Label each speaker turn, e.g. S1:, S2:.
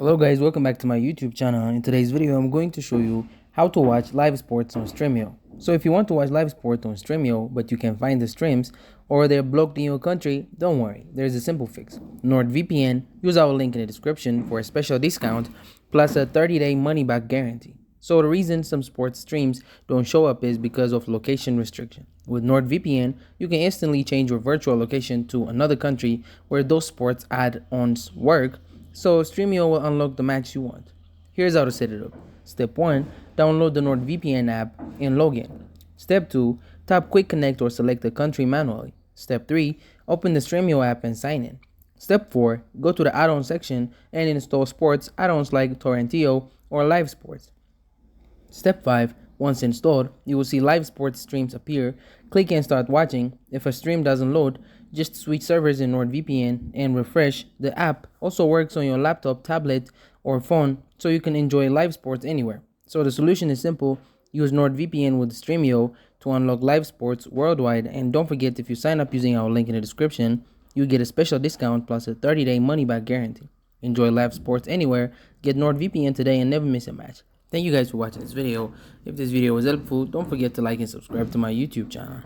S1: Hello guys, welcome back to my YouTube channel. In today's video, I'm going to show you how to watch live sports on Stremio. So if you want to watch live sports on Stremio, but you can't find the streams or they're blocked in your country, don't worry, there's a simple fix. NordVPN, use our link in the description for a special discount plus a 30-day money-back guarantee. So the reason some sports streams don't show up is because of location restriction. With NordVPN, you can instantly change your virtual location to another country where those sports add-ons work, so Stremio will unlock the match you want. Here's how to set it up. Step 1. Download the NordVPN app and log in. Step 2. Tap Quick Connect or select the country manually. Step 3. Open the Stremio app and sign in. Step 4. Go to the add-on section and install sports add-ons like Torrentio or Live Sports. Step 5. Once installed, you will see live sports streams appear. Click and start watching. If a stream doesn't load, just switch servers in NordVPN and refresh. The app also works on your laptop, tablet, or phone, so you can enjoy live sports anywhere. So the solution is simple. Use NordVPN with Stremio to unlock live sports worldwide. And don't forget, if you sign up using our link in the description, you get a special discount plus a 30-day money-back guarantee. Enjoy live sports anywhere. Get NordVPN today and never miss a match. Thank you guys for watching this video. If this video was helpful, don't forget to like and subscribe to my YouTube channel.